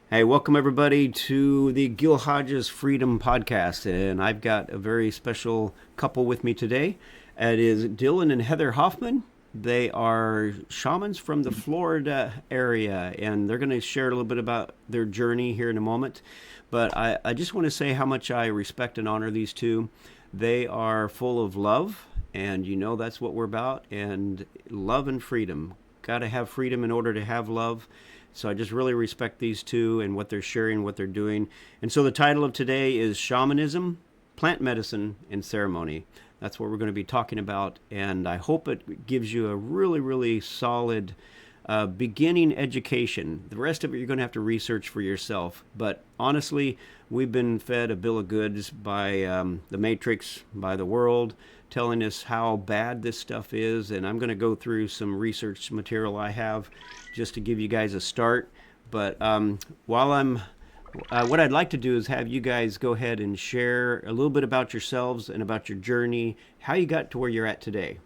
Hey, welcome everybody to the Gil Hodges Freedom Podcast. And I've got a very special couple with me today. It is Dillyn and Heather Hoffman. They are shamans from the Florida area, and they're going to share a little bit about their journey here in a moment. But I just want to say how much I respect and honor these two. They are full of love, and you know that's what we're about, and love and freedom. Got to have freedom in order to have love. So I just really respect these two and what they're sharing, what they're doing. And so the title of today is Shamanism, Plant Medicine, and Ceremony. That's what we're going to be talking about. And I hope it gives you a really, really solid beginning education. The rest of it you're going to have to research for yourself. But honestly, we've been fed a bill of goods by the Matrix, by the world, telling us how bad this stuff is. And I'm going to go through some research material I have just to give you guys a start. But while I'm what I'd like to do is have you guys go ahead and share a little bit about yourselves and about your journey, how you got to where you're at today.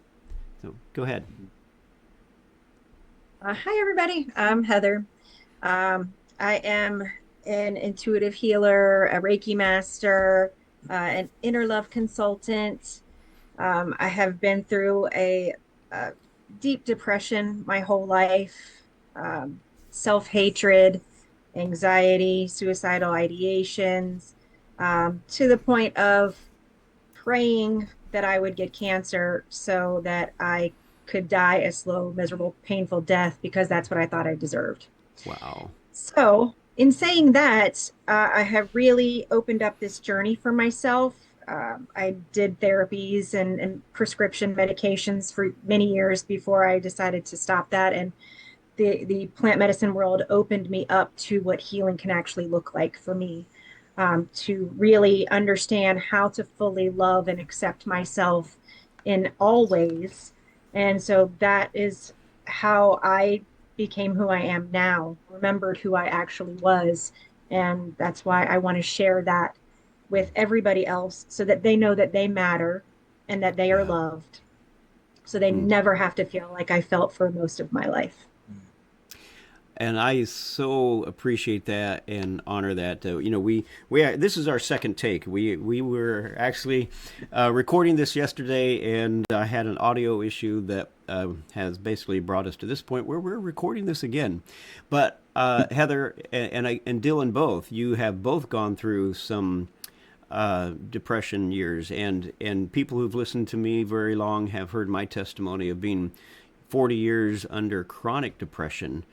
So go ahead. Hi, everybody. I'm Heather. I am an intuitive healer, a Reiki master, an inner love consultant. I have been through a deep depression my whole life, self-hatred, anxiety, suicidal ideations, to the point of praying that I would get cancer so that I could die a slow, miserable, painful death because that's what I thought I deserved. Wow. So, in saying that, I have really opened up this journey for myself. I did therapies and prescription medications for many years before I decided to stop that. And the plant medicine world opened me up to what healing can actually look like for me, to really understand how to fully love and accept myself in all ways. And so that is how I became who I am now, remembered who I actually was. And that's why I want to share that with everybody else so that they know that they matter and that they are Yeah. loved. So they Mm. never have to feel like I felt for most of my life. And I so appreciate that and honor that. We this is our second take. We were actually recording this yesterday, and I had an audio issue that has basically brought us to this point where we're recording this again. But Heather and Dylan, both you have both gone through some depression years, and people who've listened to me very long have heard my testimony of being 40 years under chronic depression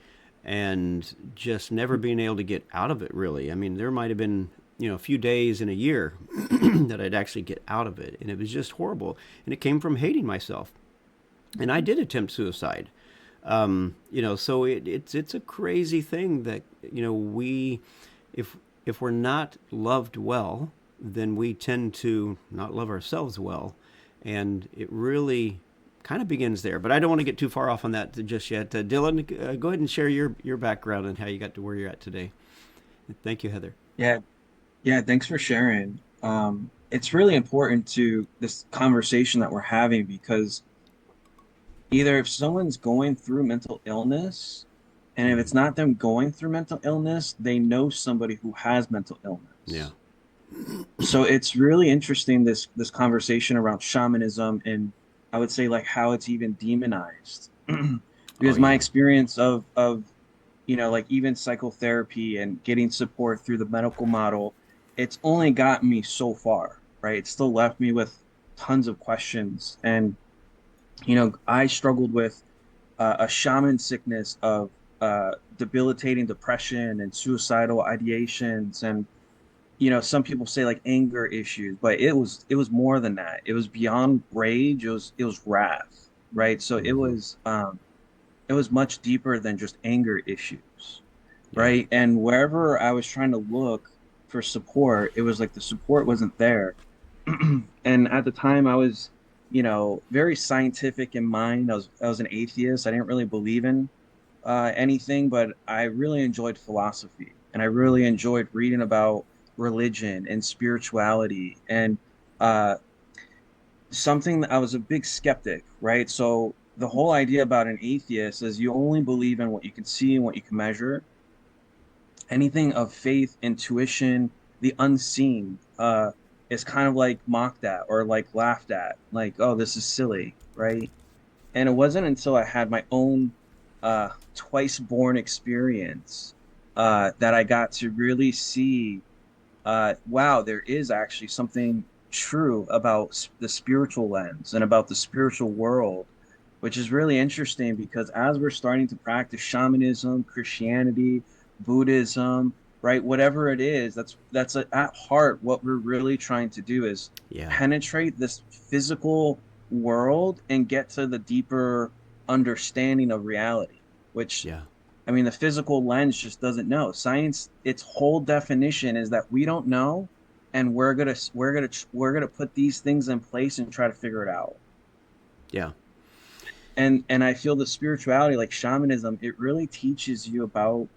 and just never being able to get out of it, really. I mean, there might have been, a few days in a year that I'd actually get out of it. And it was just horrible. And it came from hating myself. And I did attempt suicide. So it's a crazy thing that, if, if we're not loved well, then we tend to not love ourselves well. And it really kind of begins there. But I don't want to get too far off on that just yet. Dylan, go ahead and share your background and how you got to where you're at today. Thank you, Heather. Yeah, yeah, thanks for sharing. It's really important to this conversation that we're having because either if someone's going through mental illness, and if Mm-hmm. it's not them going through mental illness, they know somebody who has mental Yeah. illness. So it's really interesting this conversation around shamanism and I would say like how it's even demonized. Oh, Because my yeah. experience of like even psychotherapy and getting support through the medical model, it's only gotten me so far, right? It still left me with tons of questions. And, I struggled with a shaman sickness of debilitating depression and suicidal ideations. And, some people say like anger issues, but it was more than that. It was beyond rage. It was wrath, right? So it Mm-hmm. was, it was much deeper than just anger issues, Yeah. right? And wherever I was trying to look for support, it was like the support wasn't there. And at the time, I was, very scientific in mind. I was an atheist. I didn't really believe in anything, but I really enjoyed philosophy, and I really enjoyed reading about religion and spirituality and uh, something that I was a big skeptic, right? So the whole idea about an atheist is you only believe in what you can see and what you can measure. anything of faith, intuition, the unseen, is kind of like mocked at or like laughed at, like, oh, this is silly, right? And it wasn't until I had my own twice born experience that I got to really see, wow, there is actually something true about the spiritual lens and about the spiritual world, which is really interesting because as we're starting to practice shamanism, Christianity, Buddhism, right, whatever it is, that's at heart what we're really trying to do is Yeah. penetrate this physical world and get to the deeper understanding of reality, which Yeah. I mean, the physical lens just doesn't know. Science, its whole definition is that we don't know, and we're gonna put these things in place and try to figure it out. Yeah. And I feel the spirituality, like shamanism, it really teaches you about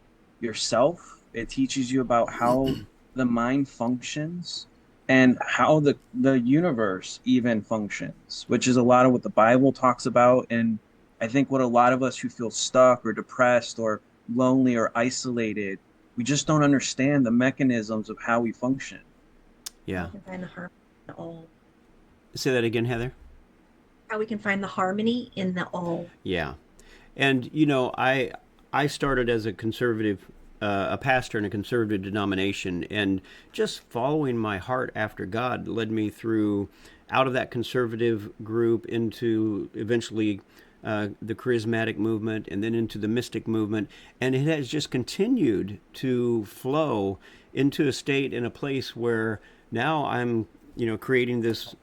yourself. It teaches you about how the mind functions and how the universe even functions, which is a lot of what the Bible talks about. And I think what a lot of us who feel stuck or depressed or lonely or isolated, we just don't understand the mechanisms of how we function. How Yeah. we can find the harmony in the all. Say that again, Heather. How we can find the harmony in the all. Yeah. And I started as a conservative, a pastor in a conservative denomination, and just following my heart after God led me through out of that conservative group into eventually the charismatic movement, and then into the mystic movement, and it has just continued to flow into a state and a place where now I'm creating this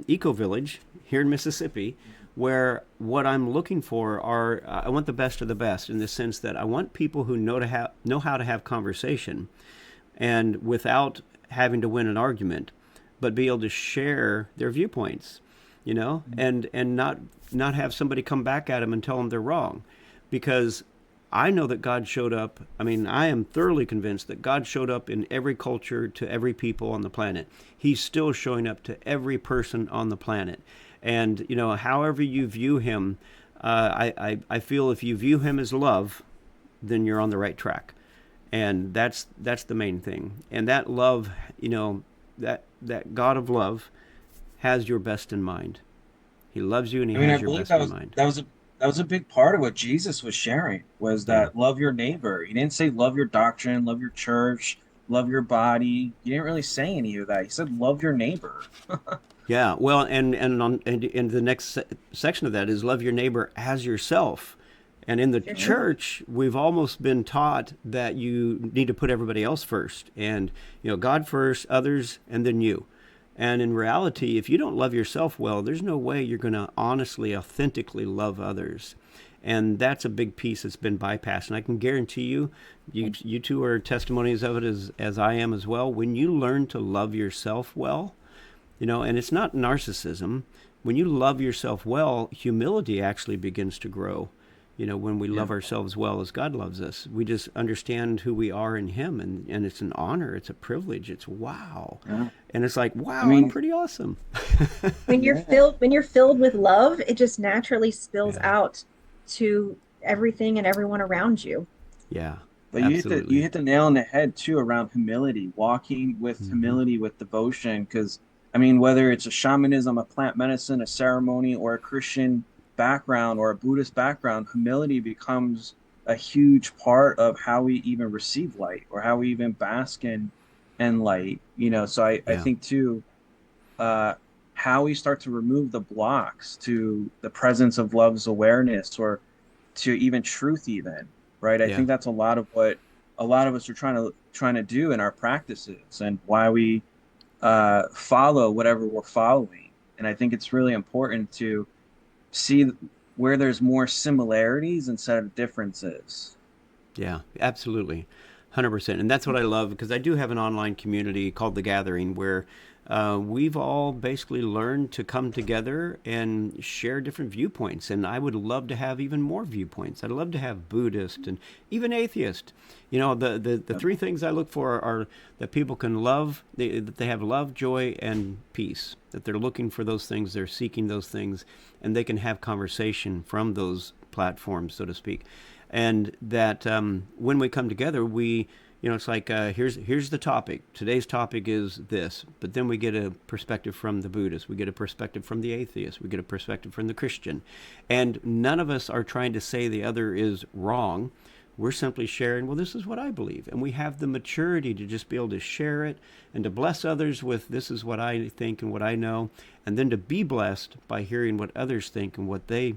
eco village here in Mississippi, where what I'm looking for are I want the best of the best in the sense that I want people who know how to have conversation, and without having to win an argument, but be able to share their viewpoints, and not have somebody come back at them and tell them they're wrong, because I know that God showed up. I mean, I am thoroughly convinced that God showed up in every culture to every people on the planet. He's still showing up to every person on the planet. And, however you view him, I feel if you view him as love, then you're on the right track. And that's the main thing. And that love, that God of love has your best in mind. He loves you and he I mean, I has your believe best in mind. that was a big part of what Jesus was sharing was Yeah. that love your neighbor. He didn't say love your doctrine, love your church, love your body. He didn't really say any of that. He said love your neighbor. Yeah, well, and the next section of that is love your neighbor as yourself. And in the Sure. church, we've almost been taught that you need to put everybody else first, and God first, others, and then you. And in reality, if you don't love yourself well, there's no way you're going to honestly, authentically love others. And that's a big piece that's been bypassed. And I can guarantee you two are testimonies of it as I am as well. When you learn to love yourself well, and it's not narcissism. When you love yourself well, humility actually begins to grow. When we Yeah. love ourselves well as God loves us, we just understand who we are in him, and it's an honor, it's a privilege, it's wow. Yeah. And it's like, I wow, I'm mean, pretty awesome. yeah. When you're filled with love, it just naturally spills Yeah. out to everything and everyone around you. Yeah, But you absolutely. hit the nail on the head too around humility, walking with Hmm. humility, with devotion. Because I mean, whether it's a shamanism, a plant medicine, a ceremony, or a Christian background or a Buddhist background, humility becomes a huge part of how we even receive light or how we even bask in light. So I Yeah, think too, uh, how we start to remove the blocks to the presence of love's awareness or to even truth even, right? I yeah, think that's a lot of what a lot of us are trying to do in our practices and why we follow whatever we're following. And I think it's really important to see where there's more similarities instead of differences. yeah, absolutely. 100%. And that's what I love, because I do have an online community called The Gathering where we've all basically learned to come together and share different viewpoints. And I would love to have even more viewpoints. I'd love to have Buddhist and even atheist. The Yep. three things I look for are that people can love, that they have love, joy, and peace, that they're looking for those things, they're seeking those things, and they can have conversation from those platforms, so to speak. And that when we come together, we it's like here's the topic. Today's topic is this, but then we get a perspective from the Buddhist, we get a perspective from the atheist, we get a perspective from the Christian, and none of us are trying to say the other is wrong. We're simply sharing, well, this is what I believe, and we have the maturity to just be able to share it and to bless others with this is what I think and what I know, and then to be blessed by hearing what others think and what they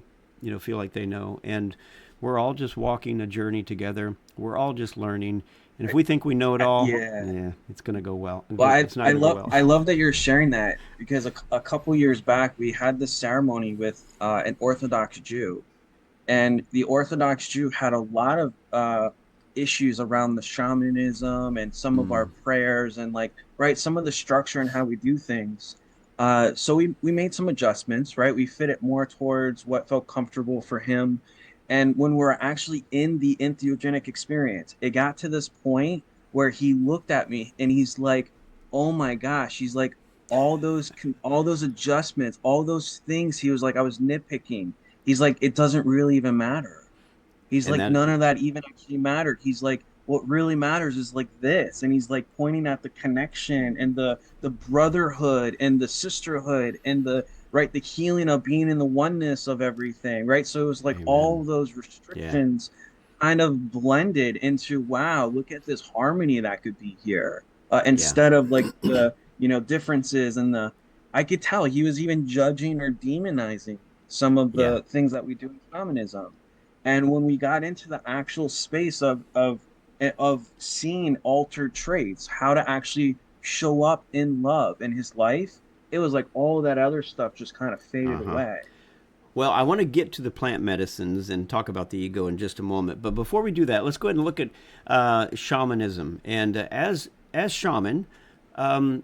feel like they know. And we're all just walking a journey together. We're all just learning. And if we think we know it all, Yeah. yeah, it's going to go well. Well, It's not going to go well. I love that you're sharing that because a couple years back we had this ceremony with an Orthodox Jew, and the Orthodox Jew had a lot of issues around the shamanism and some of our prayers and like right some of the structure and how we do things. So we made some adjustments, right? We fit it more towards what felt comfortable for him. And when we're actually in the entheogenic experience, it got to this point where he looked at me and he's like, "Oh my gosh!" He's like, all those adjustments, all those things." He was like, "I was nitpicking." He's like, "It doesn't really even matter." He's And like, that, "None of that even actually mattered." He's like, "What really matters is like this," and he's like pointing at the connection and the brotherhood and the sisterhood and the right the healing of being in the oneness of everything, right? So it was like amen. all those Yeah. restrictions kind of blended into wow, look at this harmony that could be here, Yeah. instead of like the differences and the I could tell he was even judging or demonizing some of Yeah. the things that we do in shamanism. And when we got into the actual space of seeing altered traits, how to actually show up in love in his life, it was like all that other stuff just kind of faded Uh-huh. away. Well, I want to get to the plant medicines and talk about the ego in just a moment. But before we do that, let's go ahead and look at shamanism. And as shaman,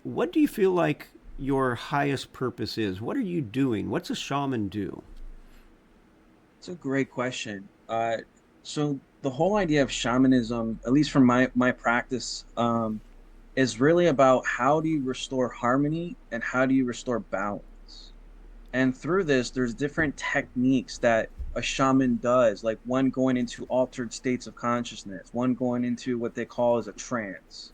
what do you feel like your highest purpose is? What are you doing? What's a shaman do? It's a great question. So the whole idea of shamanism, at least from my practice, is really about how do you restore harmony and how do you restore balance. And through this, there's different techniques that a shaman does, like one going into altered states of consciousness, one going into what they call as a trance.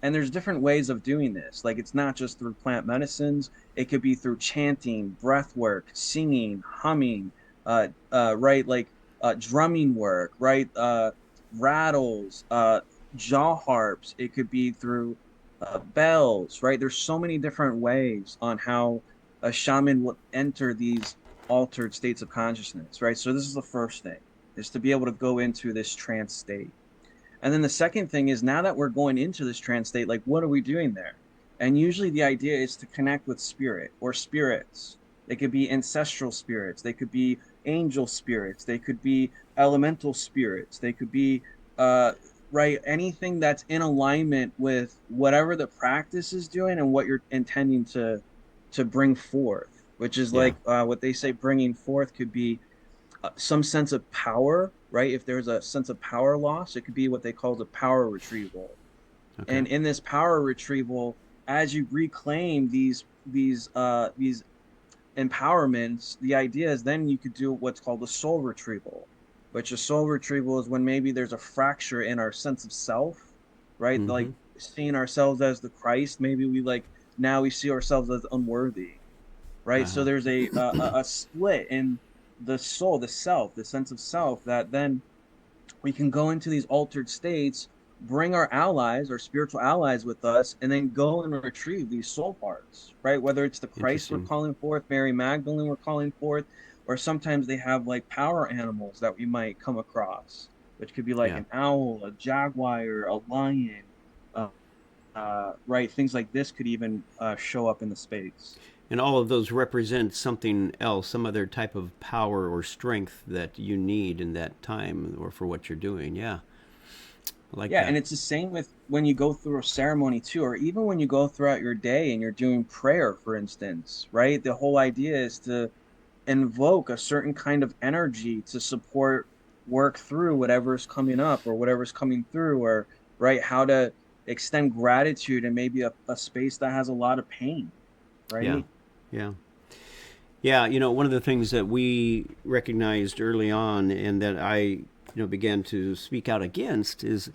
And there's different ways of doing this. Like it's not just through plant medicines, it could be through chanting, breath work, singing, humming, right? Like drumming work, right? Rattles, jaw harps. It could be through bells, right? There's so many different ways on how a shaman will enter these altered states of consciousness, right? So this is the first thing, is to be able to go into this trance state. And then the second thing is now that we're going into this trance state, like what are we doing there? And usually the idea is to connect with spirit or spirits. They could be ancestral spirits, they could be angel spirits, they could be elemental spirits, they could be right anything that's in alignment with whatever the practice is doing and what you're intending to bring forth, which is Yeah. like what they say bringing forth could be some sense of power, right? If there's a sense of power loss, it could be what they call the power retrieval. Okay. And in this power retrieval, as you reclaim these empowerments, the idea is then you could do what's called a soul retrieval, which a soul retrieval is when maybe there's a fracture in our sense of self, right? Like Mm-hmm. seeing ourselves as the Christ, maybe we like now we see ourselves as unworthy, right? So Uh-huh. there's a split in the soul, the self, the sense of self that then we can go into these altered states, bring our allies, our spiritual allies with us, and then go and retrieve these soul parts, right? Whether it's the Christ we're Interesting. calling forth, Mary Magdalene we're calling forth, or sometimes they have like power animals that we might come across, which could be like Yeah. an owl, a jaguar, a lion, uh, right? Things like this could even show up in the space. And all of those represent something else, some other type of power or strength that you need in that time or for what you're doing. Yeah. I like Yeah, that. and it's the same with when you go through a ceremony too, or even when you go throughout your day and you're doing prayer, for instance, right? The whole idea is to invoke a certain kind of energy to support work through whatever's coming up or whatever's coming through, or right, how to extend gratitude in maybe a space that has a lot of pain, Yeah. right? Yeah. Yeah, one of the things that we recognized early on and that I, began to speak out against is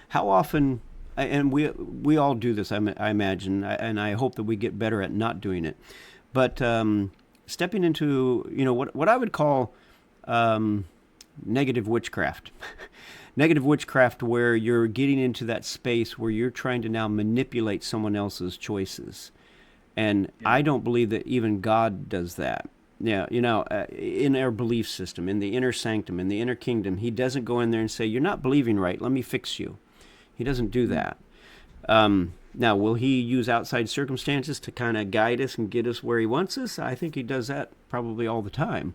how often, and we all do this, I imagine, and I hope that we get better at not doing it. But stepping into, what I would call negative witchcraft. Negative witchcraft, where you're getting into that space where you're trying to now manipulate someone else's choices. And Yeah. I don't believe that even God does that. Yeah, in our belief system, in the inner sanctum, in the inner kingdom, he doesn't go in there and say, "You're not believing right, let me fix you." He doesn't do that. Now, will he use outside circumstances to kind of guide us and get us where he wants us? I think he does that probably all the time.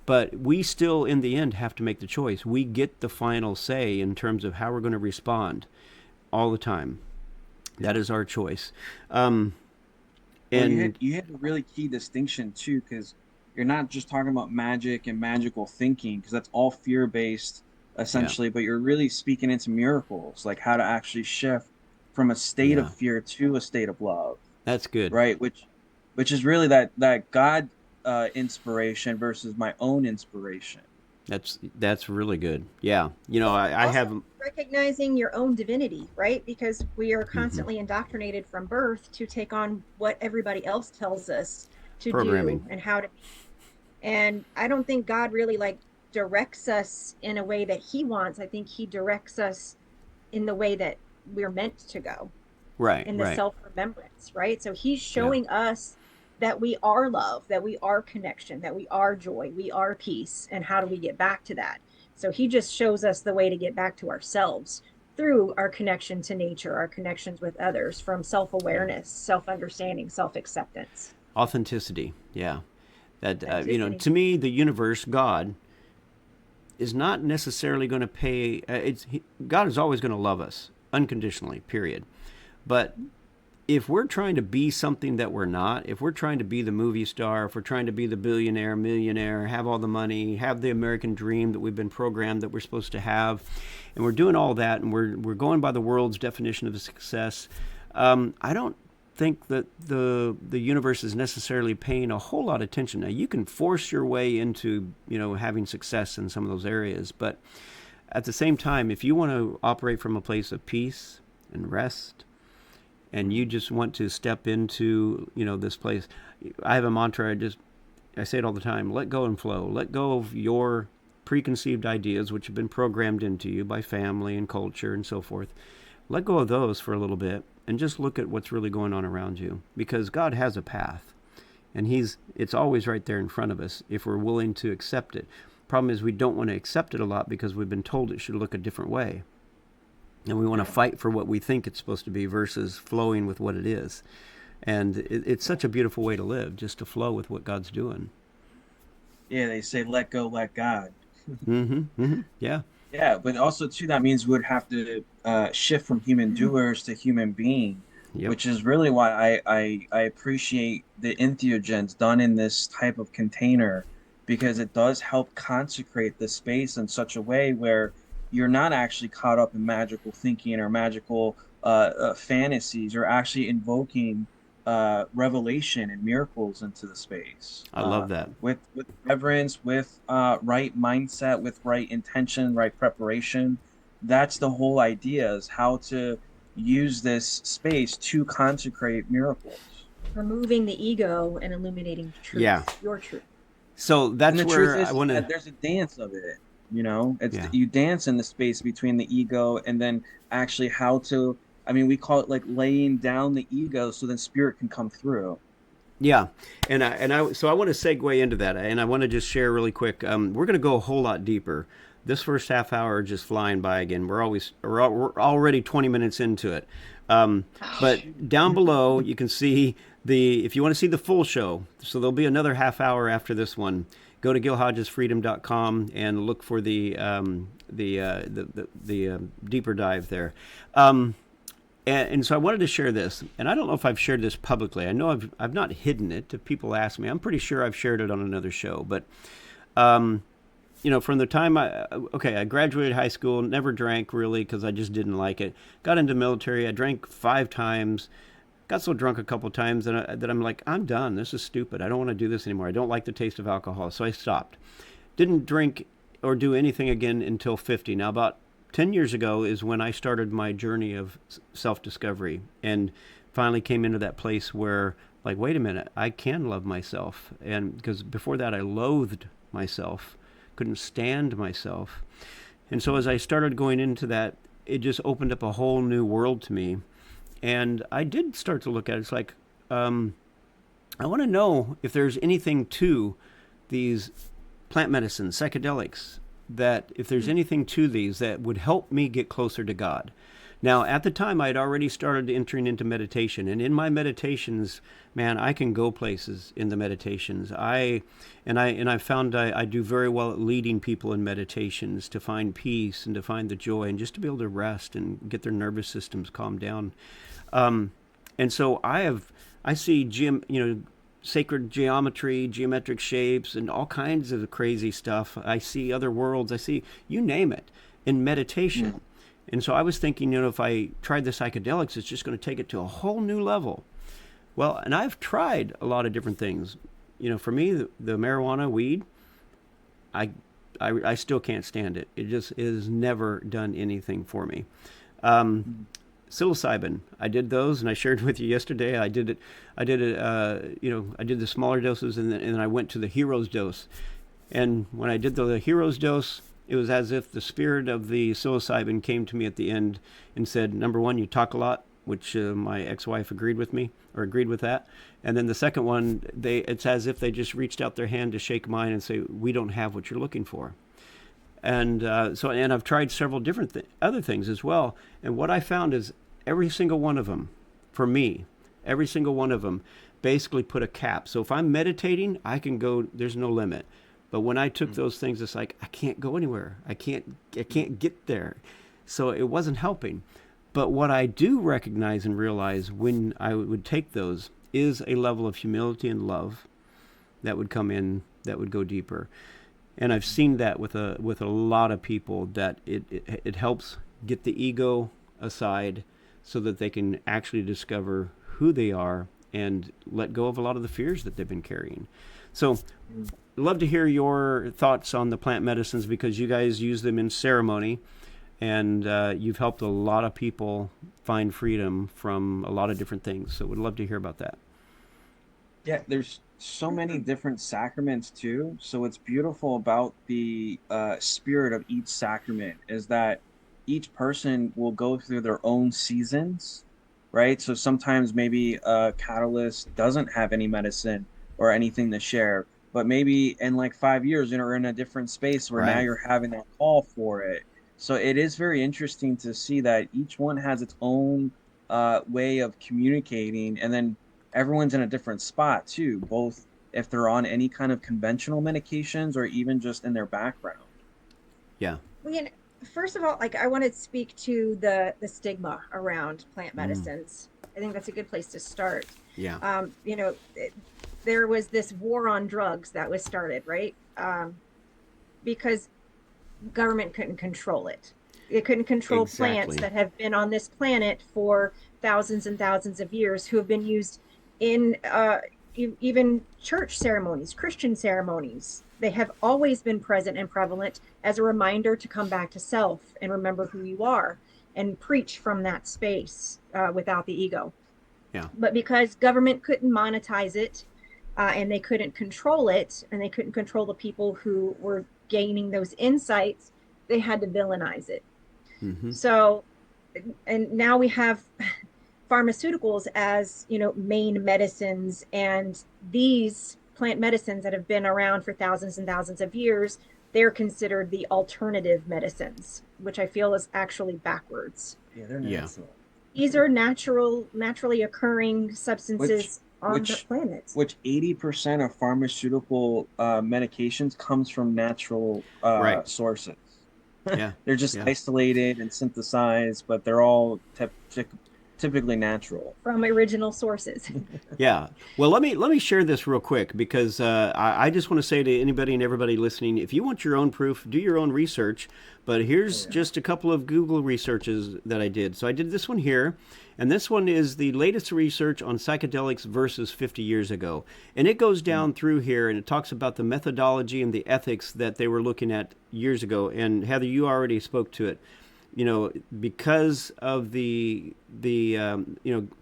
But we still, in the end, have to make the choice. We get the final say in terms of how we're going to respond all the time. That is our choice. Well, And you had a really key distinction too, because you're not just talking about magic and magical thinking, because that's all fear based yeah, essentially, but you're really speaking into miracles, like how to actually shift from a state of yeah, fear to a state of love, that's good. right? Which is really that God inspiration versus my own inspiration. That's really good. Yeah, I Also, have. recognizing your own divinity, right? Because we are Mhm. constantly indoctrinated from birth to take on what everybody else tells us to do Programming. and how to be. And I don't think God really like directs us in a way that he wants. I think he directs us in the way that we're meant to go, Right, in the right. self remembrance, right? So he's Yeah. showing us that we are love, that we are connection, that we are joy, we are peace. And how do we get back to that? So he just shows us the way to get back to ourselves through our connection to nature, our connections with others, from self Yeah. awareness, self understanding, self acceptance, Authenticity. Yeah. That authenticity. to me, the universe, God, is not necessarily going to pay. God is always going to love us unconditionally. Period. But if we're trying to be something that we're not, if we're trying to be the movie star, if we're trying to be the billionaire, millionaire, have all the money, have the American dream that we've been programmed that we're supposed to have, and we're doing all that, and we're going by the world's definition of success, I don't think that the universe is necessarily paying a whole lot of attention. Now, you can force your way into having success in some of those areas, but at the same time, if you want to operate from a place of peace and rest, and you just want to step into this place, I have a mantra. I say it all the time: let go and flow. Let go of your preconceived ideas, which have been programmed into you by family and culture and so forth. Let go of those for a little bit and just look at what's really going on around you, because God has a path, and it's always right there in front of us if we're willing to accept it. Problem is, we don't want to accept it a lot because we've been told it should look a different way, and we want to fight for what we think it's supposed to be versus flowing with what it is. And it's such a beautiful way to live, just to flow with what God's doing. Yeah, they say let go, let God. Mm-hmm. Mm-hmm. Yeah. Yeah, but also too, that means we would have to shift from human doers to human being, Yep. which is really why I appreciate the entheogens done in this type of container, because it does help consecrate the space in such a way where you're not actually caught up in magical thinking or magical fantasies. You're actually invoking revelation and miracles into the space. I love that. With reverence, with right mindset, with right intention, right preparation. That's the whole idea, is how to use this space to consecrate miracles. Removing the ego and illuminating Yeah. truth, your truth. So And that's the truth where I is want to. that there's a dance of it. It's Yeah. you dance in the space between the ego and then actually how to. I mean, we call it like laying down the ego so then spirit can come through. Yeah, so I want to segue into that, and I want to just share really quick. We're going to go a whole lot deeper. This first half hour just flying by again. We're already 20 minutes into it. But Shoot. down below, you can see if you want to see the full show. So there'll be another half hour after this one. Go to gilhodgesfreedom.com and look for the deeper dive there. And so I wanted to share this, and I don't know if I've shared this publicly. I know I've not hidden it. If people ask me, I'm pretty sure I've shared it on another show. But from the time I graduated high school, never drank really because I just didn't like it. Got into military, I drank 5 times. Got so drunk a couple times that I'm like, I'm done. This is stupid. I don't want to do this anymore. I don't like the taste of alcohol, so I stopped. Didn't drink or do anything again until 50. Now, about 10 years ago is when I started my journey of self-discovery and finally came into that place where, like, wait a minute, I can love myself. And because before that, I loathed myself, couldn't stand myself. And so as I started going into that, it just opened up a whole new world to me. And I did start to look at it. It's like, I want to know if there's anything to these plant medicines, psychedelics, that if there's anything to these that would help me get closer to God. Now, at the time, I'd already started entering into meditation, and in my meditations, man, I can go places in the meditations. I found I do very well at leading people in meditations to find peace and to find the joy and just to be able to rest and get their nervous systems calmed down. And so I see sacred geometry, geometric shapes, and all kinds of crazy stuff. I see other worlds. I see, you name it, in meditation. And so I was thinking, if I tried the psychedelics, it's just going to take it to a whole new level. Well, and I've tried a lot of different things. For me, the marijuana, weed, I still can't stand it. It has never done anything for me. Psilocybin, I did those, and I shared with you yesterday. I did the smaller doses, and then I went to the hero's dose. And when I did the hero's dose, it was as if the spirit of the psilocybin came to me at the end and said, number one, you talk a lot, which my ex-wife agreed with that. And then the second one, it's as if they just reached out their hand to shake mine and say, we don't have what you're looking for. And and I've tried several different other things as well. And what I found is every single one of them, for me, every single one of them basically put a cap. So if I'm meditating, I can go, there's no limit. But when I took those things, it's like, I can't go anywhere. I can't get there. So it wasn't helping. But what I do recognize and realize when I would take those is a level of humility and love that would come in, that would go deeper. And I've seen that with a lot of people, that it helps get the ego aside so that they can actually discover who they are and let go of a lot of the fears that they've been carrying. So love to hear your thoughts on the plant medicines, because you guys use them in ceremony, and you've helped a lot of people find freedom from a lot of different things. So would love to hear about that. Yeah, there's so many different sacraments too. So what's beautiful about the spirit of each sacrament is that each person will go through their own seasons, right? So sometimes maybe a catalyst doesn't have any medicine or anything to share, but maybe in like 5 years, you're in a different space where now you're having that call for it. So it is very interesting to see that each one has its own way of communicating, and then everyone's in a different spot too, both if they're on any kind of conventional medications or even just in their background. Yeah. Well, first of all, I want to speak to the stigma around plant medicines. I think that's a good place to start. Yeah. There was this war on drugs that was started, right? Because government couldn't control it. It couldn't control plants that have been on this planet for thousands and thousands of years, who have been used in even church ceremonies, Christian ceremonies. They have always been present and prevalent as a reminder to come back to self and remember who you are and preach from that space without the ego. Yeah. But because government couldn't monetize it, and they couldn't control it, and they couldn't control the people who were gaining those insights, they had to villainize it. Mm-hmm. So, and now we have pharmaceuticals as, main medicines, and these plant medicines that have been around for thousands and thousands of years, they're considered the alternative medicines, which I feel is actually backwards. Yeah, they're natural. These are naturally occurring substances on the planet. Which 80% of pharmaceutical medications comes from natural sources. Yeah. They're just isolated and synthesized, but they're all typically natural from original sources. Yeah. Well, let me share this real quick, because I just want to say to anybody and everybody listening, if you want your own proof, do your own research. But here's just a couple of Google researches that I did. So I did this one here, and this one is the latest research on psychedelics versus 50 years ago. And it goes down through here, and it talks about the methodology and the ethics that they were looking at years ago. And Heather, you already spoke to it. because of the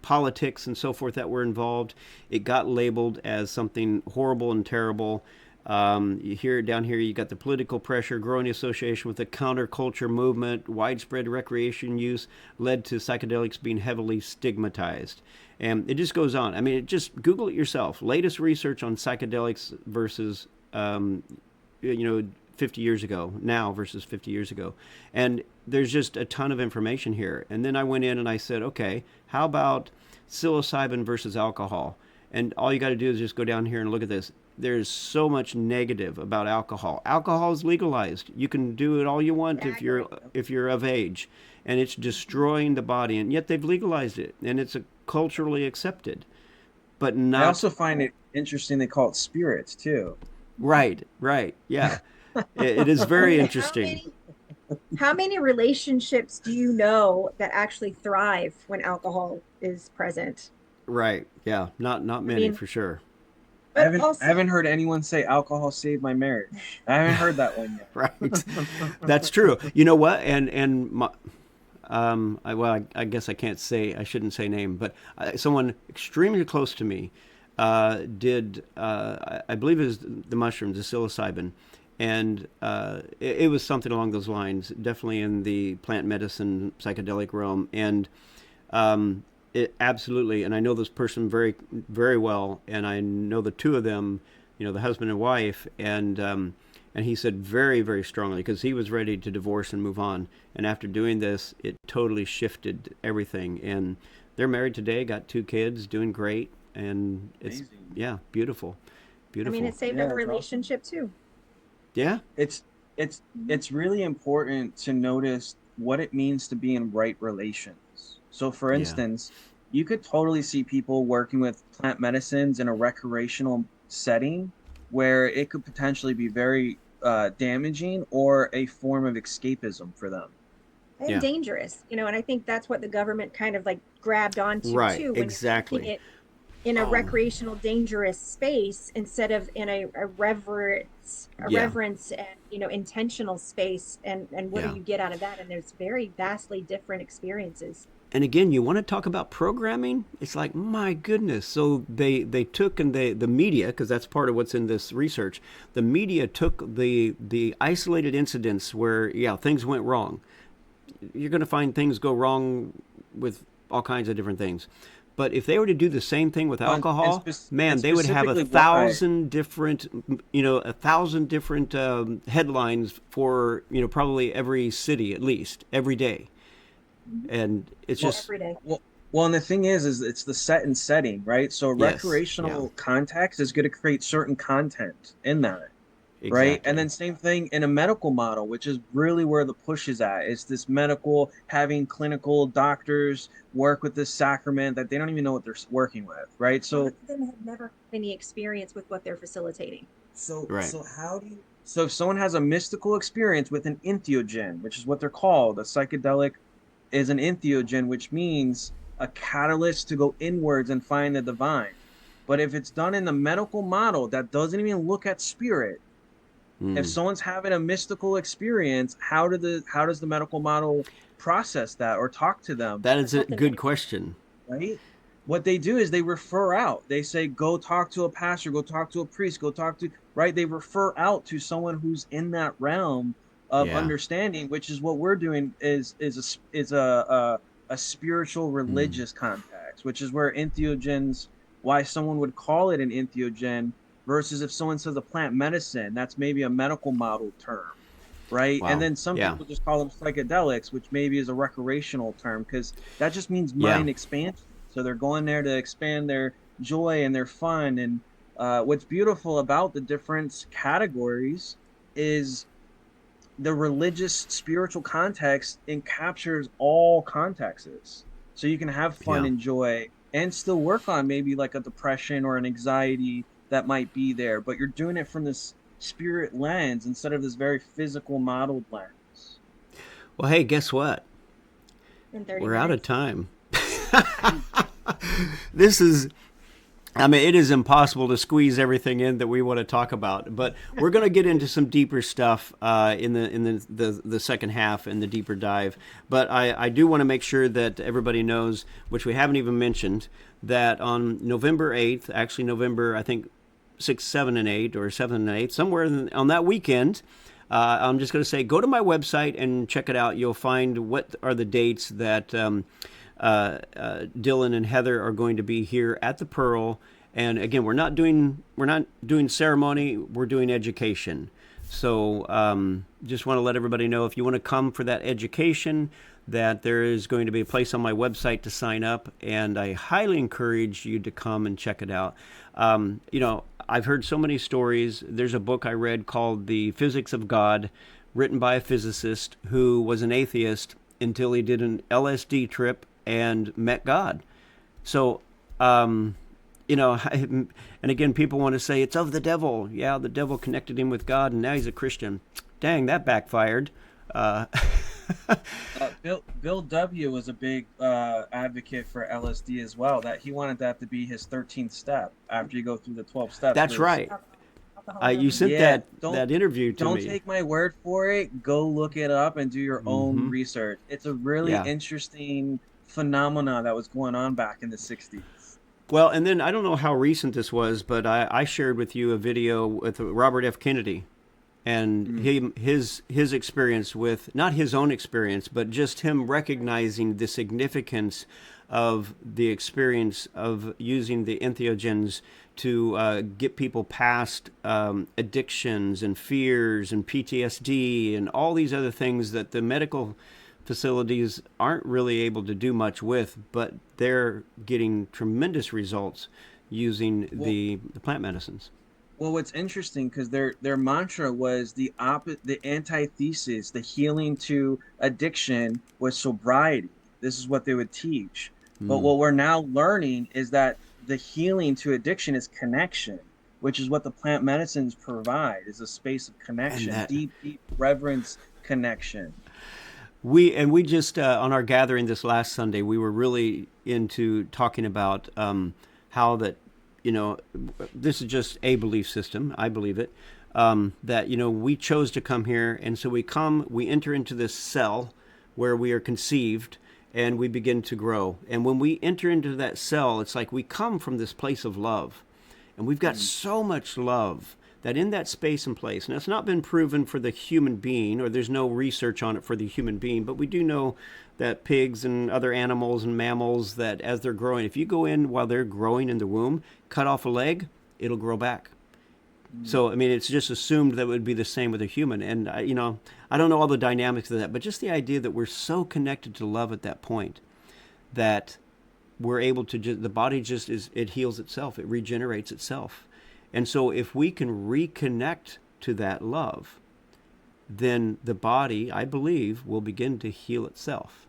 politics and so forth that were involved, it got labeled as something horrible and terrible. You hear down here, you got the political pressure, growing association with the counterculture movement, widespread recreation use led to psychedelics being heavily stigmatized. And it just goes on. I mean, just Google it yourself. Latest research on psychedelics versus, 50 years ago, now versus 50 years ago. And there's just a ton of information here. And then I went in and I said, okay, how about psilocybin versus alcohol? And all you got to do is just go down here and look at this. There's so much negative about alcohol. Alcohol is legalized. You can do it all you want if you're of age, and it's destroying the body. And yet they've legalized it, and it's culturally accepted. But not. I also find it interesting they call it spirits too. Right. Yeah, it is very interesting. How many relationships do you know that actually thrive when alcohol is present? Right. Yeah. Not many for sure. I haven't heard anyone say alcohol saved my marriage. I haven't heard that one yet. Right. That's true. You know what? And my, I guess I shouldn't say name, but someone extremely close to me did, I believe it was the mushrooms, the psilocybin. And it was something along those lines, definitely in the plant medicine psychedelic realm. And it absolutely, and I know this person very, very well, and I know the two of them, the husband and wife, and he said very, very strongly, because he was ready to divorce and move on. And after doing this, it totally shifted everything. And they're married today, got 2 kids, doing great, and it's amazing. Beautiful. I mean, it saved our relationship too. Yeah, it's really important to notice what it means to be in right relations. So, for instance, you could totally see people working with plant medicines in a recreational setting where it could potentially be very damaging or a form of escapism for them. And dangerous, and I think that's what the government kind of like grabbed onto too. When exactly. You're it in a recreational, dangerous space instead of in a reverence and intentional space. And what do you get out of that? And there's very vastly different experiences. And again, you want to talk about programming? It's like, my goodness. So they took, and the media, because that's part of what's in this research, the media took the isolated incidents where, things went wrong. You're going to find things go wrong with all kinds of different things. But if they were to do the same thing with alcohol, they would have 1,000 different, 1,000 different headlines for, probably every city, at least, every day. And it's just every day. Well, and the thing is it's the set and setting, right? So recreational context is going to create certain content in that, right? And then same thing in a medical model, which is really where the push is at. It's this medical, having clinical doctors work with this sacrament that they don't even know what they're working with, right? So most of them have never had any experience with what they're facilitating. So if someone has a mystical experience with an entheogen, which is what they're called, a psychedelic is an entheogen, which means a catalyst to go inwards and find the divine. But if it's done in the medical model that doesn't even look at spirit, if someone's having a mystical experience, how does the medical model process that or talk to them? That is a good question. Right? What they do is they refer out. They say, go talk to a pastor, go talk to a priest, right? They refer out to someone who's in that realm of understanding, which is what we're doing is a spiritual religious context, which is where entheogens, why someone would call it an entheogen versus if someone says a plant medicine, that's maybe a medical model term, right? Wow. And then some people just call them psychedelics, which maybe is a recreational term because that just means mind expansion. So they're going there to expand their joy and their fun. And what's beautiful about the different categories is the religious spiritual context captures all contexts. So you can have fun and joy and still work on maybe like a depression or an anxiety that might be there, but you're doing it from this spirit lens instead of this very physical modeled lens. Well, hey, guess what? We're minutes. Out of time. This is I mean, it is impossible to squeeze everything in that we want to talk about, but we're going to get into some deeper stuff in the second half and the deeper dive. But I do want to make sure that everybody knows, which we haven't even mentioned, that on November 8th, actually November, I think 6, 7, and 8, or 7 and 8, somewhere on that weekend, I'm just going to say, go to my website and check it out. You'll find what are the dates that Dillyn and Heather are going to be here at the Pearl. And again, we're not doing ceremony. We're doing education. So just want to let everybody know, if you want to come for that education, that there is going to be a place on my website to sign up, and I highly encourage you to come and check it out. I've heard so many stories. There's a book I read called The Physics of God, written by a physicist who was an atheist until he did an LSD trip and met God. So, and again, people want to say it's of the devil. Yeah, the devil connected him with God, and now he's a Christian. Dang, that backfired. Uh, Bill W was a big advocate for LSD as well. That he wanted that to be his 13th step after you go through the 12 steps. that's right. You Alcoholism. sent Yeah, that interview to don't me. take my word for it. Go look it up and do your own Hmm. research. It's a really Yeah. interesting phenomena that was going on back in the 60s. Well, and then I don't know how recent this was, but I shared with you a video with Robert F. Kennedy, and Mm. his experience with, not his own experience, but just him recognizing the significance of the experience of using the entheogens to get people past addictions and fears and PTSD and all these other things that the medical facilities aren't really able to do much with, but they're getting tremendous results using Well, the plant medicines. well, what's interesting because their mantra was the antithesis, the healing to addiction was sobriety. This is what they would teach. But Mm. what we're now learning is that the healing to addiction is connection, which is what the plant medicines provide, is a space of And connection, that deep, deep reverence connection. we just on our gathering this last Sunday, we were really into talking about how that, you know this is just a belief system. I believe it, that we chose to come here, and so we enter into this cell where we are conceived, and we begin to grow. And when we enter into that cell, it's like we come from this place of love, and we've got Mm. so much love that in that space and place, and it's not been proven for the human being, or there's no research on it for the human being, but we do know that pigs and other animals and mammals, that as they're growing, if you go in while they're growing in the womb, cut off a leg, it'll grow back. Mm. So, I mean, it's just assumed that it would be the same with a human. And, I don't know all the dynamics of that, but just the idea that we're so connected to love at that point that we're able to just, the body just it heals itself, it regenerates itself. And so if we can reconnect to that love, then the body, I believe, will begin to heal itself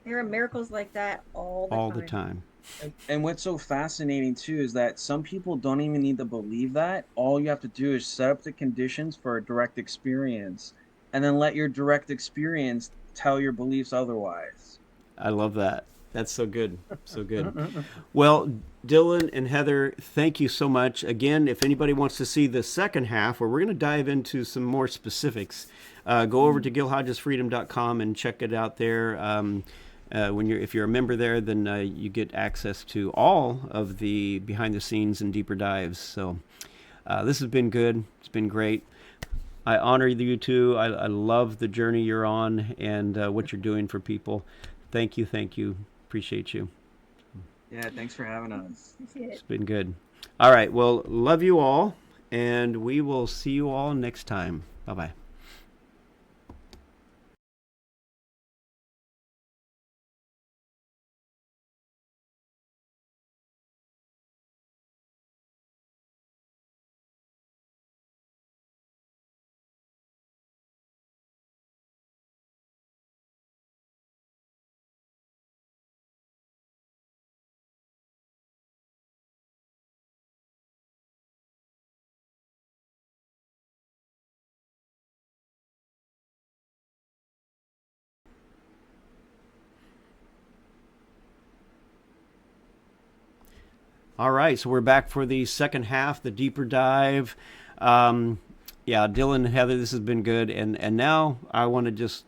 There are miracles like that all the all the time. time. And what's so fascinating too is that some people don't even need to believe that. All you have to do is set up the conditions for a direct experience and then let your direct experience tell your beliefs otherwise. I love that. That's so good. So good. Well, Dillyn and Heather, thank you so much. Again, if anybody wants to see the second half, where we're going to dive into some more specifics, go over to gilhodgesfreedom.com and check it out there. If you're a member there, then you get access to all of the behind the scenes and deeper dives. So this has been good. It's been great. I honor you too. I love the journey you're on and what you're doing for people. Thank you. Thank you. Appreciate you. Yeah, thanks for having us. Appreciate It's it. been good. All right. Well, love you all, and we will see you all next time. Bye bye. All right, so we're back for the second half, the deeper dive. Um, yeah, Dylan and Heather, this has been good, and now I want to just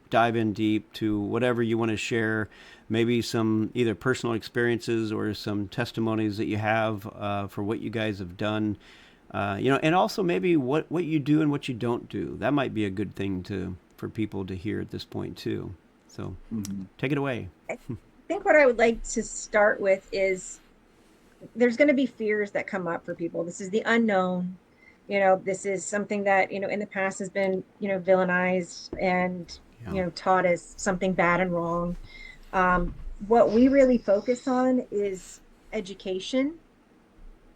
dive in deep to whatever you want to share. Maybe some either personal experiences or some testimonies that you have for what you guys have done. And also maybe what you do and what you don't do. That might be a good thing to for people to hear at this point too. So, take it away. I think what I would like to start with is there's going to be fears that come up for people. This is the unknown. This is something that, in the past has been, villainized and, Yeah. taught as something bad and wrong. What we really focus on is education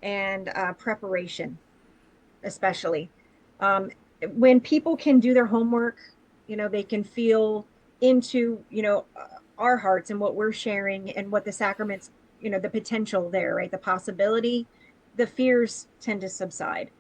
and preparation, especially. Um, when people can do their homework, they can feel into, our hearts and what we're sharing and what the sacraments, the potential there, right? The possibility, the fears tend to subside.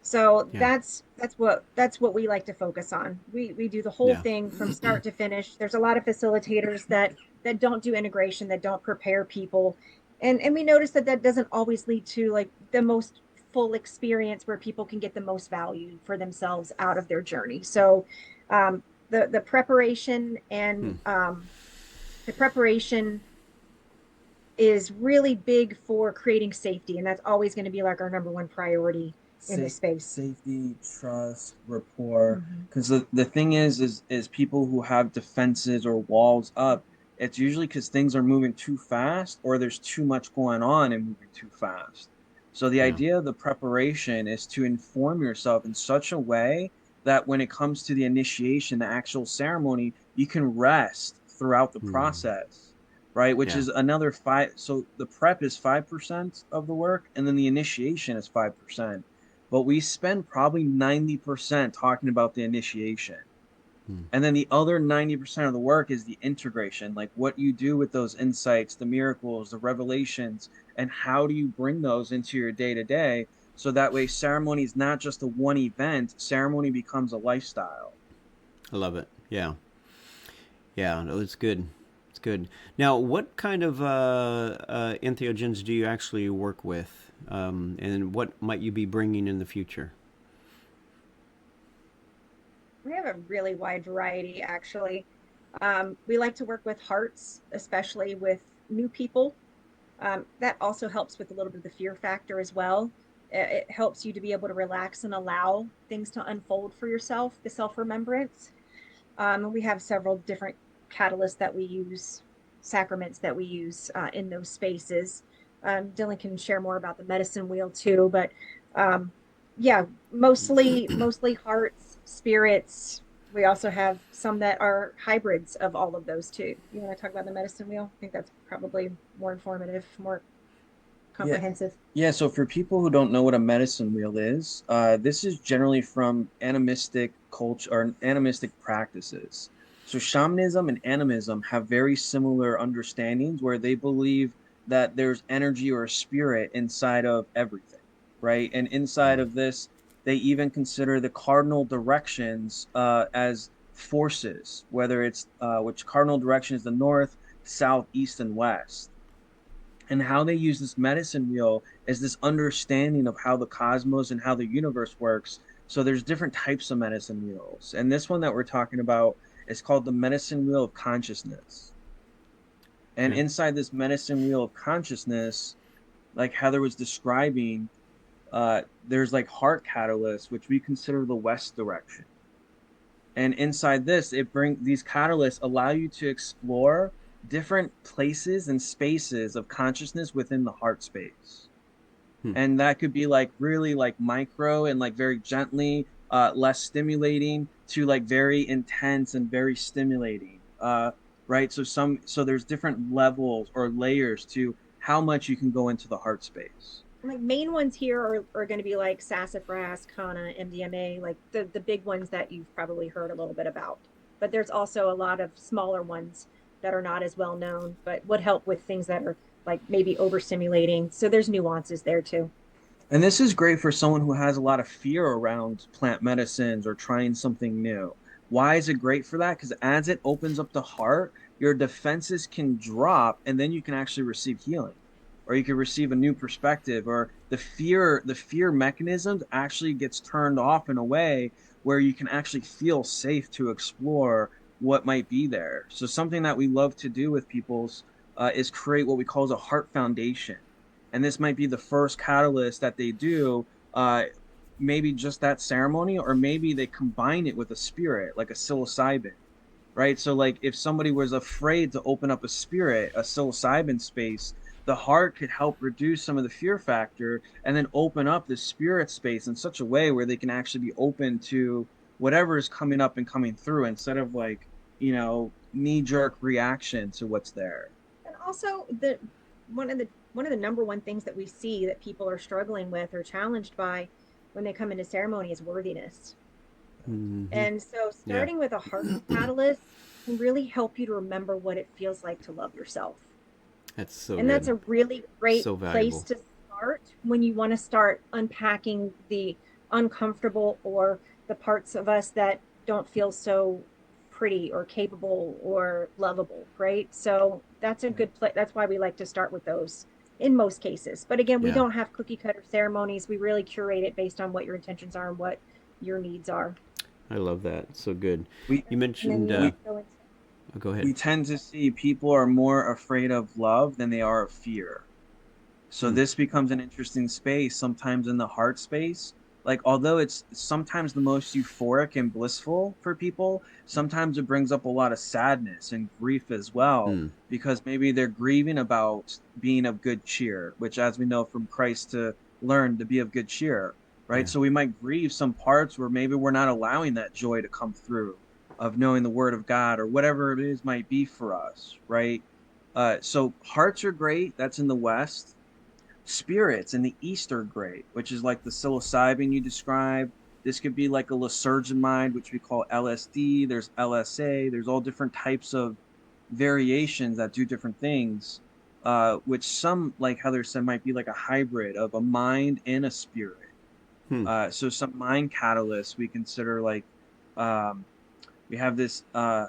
So Yeah. that's what we like to focus on. We do the whole Yeah. thing from start to finish. There's a lot of facilitators that don't do integration, that don't prepare people, and we notice that doesn't always lead to like the most full experience where people can get the most value for themselves out of their journey. So the preparation Hmm. and the preparation is really big for creating safety, and that's always going to be like our number one priority in this space. Safety, trust, rapport. Mhm. Because the thing is people who have defenses or walls up, it's usually because things are moving too fast or there's too much going on and moving too fast. So the Yeah. idea of the preparation is to inform yourself in such a way that when it comes to the initiation, the actual ceremony, you can rest throughout the Hmm. process, right? Which Yeah. is another five. So the prep is 5% of the work, and then the initiation is 5%, but we spend probably 90% talking about the initiation. Hmm. And then the other 90% of the work is the integration, like what you do with those insights, the miracles, the revelations, and how do you bring those into your day to day. So that way, ceremony is not just a one event, ceremony becomes a lifestyle. I love it. Yeah. Yeah. No, it's good. It's good. Now, what kind of entheogens do you actually work with, and what might you be bringing in the future? We have a really wide variety, actually. We like to work with hearts, especially with new people. That also helps with a little bit of the fear factor as well. It helps you to be able to relax and allow things to unfold for yourself, the self remembrance. We have several different catalysts that we use, sacraments that we use in those spaces. Dylan can share more about the medicine wheel too, but um, yeah, mostly hearts, spirits. We also have some that are hybrids of all of those too. You want to talk about the medicine wheel? I think that's probably more informative, more Yeah, comprehensive. yeah. So for people who don't know what a medicine wheel is, this is generally from animistic culture or animistic practices. So shamanism and animism have very similar understandings where they believe that there's energy or a spirit inside of everything, right? And inside of this, they even consider the cardinal directions as forces, whether it's which cardinal direction is the north, south, east, and west, and how they use this medicine wheel is this understanding of how the cosmos and how the universe works. So there's different types of medicine wheels, and this one that we're talking about is called the medicine wheel of consciousness. And Okay. inside this medicine wheel of consciousness, like Heather was describing, there's like heart catalysts, which we consider the west direction. And inside this, it bring these catalysts allow you to explore different places and spaces of consciousness within the heart space. Hmm. And that could be like really like micro and like very gently, less stimulating, to like very intense and very stimulating, right? So there's different levels or layers to how much you can go into the heart space. Like main ones here are going to be like sassafras, Kana, MDMA, like the big ones that you've probably heard a little bit about. But there's also a lot of smaller ones that are not as well known, but would help with things that are like maybe overstimulating. So there's nuances there too. And this is great for someone who has a lot of fear around plant medicines or trying something new. Why is it great for that? Because as it opens up the heart, your defenses can drop and then you can actually receive healing, or you could receive a new perspective, or the fear mechanisms actually gets turned off in a way where you can actually feel safe to explore what might be there. So something that we love to do with people's is create what we call as a heart foundation. And this might be the first catalyst that they do, maybe just that ceremony, or maybe they combine it with a spirit, like a psilocybin, right? So like if somebody was afraid to open up a spirit, a psilocybin space, the heart could help reduce some of the fear factor and then open up the spirit space in such a way where they can actually be open to whatever is coming up and coming through, instead of like, knee jerk reaction to what's there. And also the one of the number one things that we see that people are struggling with or challenged by when they come into ceremony is worthiness. Mm-hmm. And so Yeah, starting with a heart catalyst can really help you to remember what it feels like to love yourself. that's so And that's good. a really great So place valuable. to start when you want to start unpacking the uncomfortable or the parts of us that don't feel so pretty or capable or lovable, right? So that's a good place. That's why we like to start with those in most cases. But again, we Yeah, don't have cookie cutter ceremonies. We really curate it based on what your intentions are and what your needs are. I love that. So good. We You And then mentioned. you we go into Oh, go ahead. we tend to see people are more afraid of love than they are of fear. So Hmm. this becomes an interesting space sometimes in the heart space. Like, although it's sometimes the most euphoric and blissful for people, sometimes it brings up a lot of sadness and grief as well, Hmm. because maybe they're grieving about being of good cheer, which, as we know from Christ, to learn to be of good cheer, right? Yeah. So we might grieve some parts where maybe we're not allowing that joy to come through, of knowing the word of God or whatever it is might be for us, right? So hearts are great. That's in the West. Spirits in the East are great, which is like the psilocybin you described. This could be like a lysergamide, which we call LSD. There's LSA. There's all different types of variations that do different things, which some, like Heather said, might be like a hybrid of a mind and a spirit. Hmm. So some mind catalysts we consider like, um, we have this. I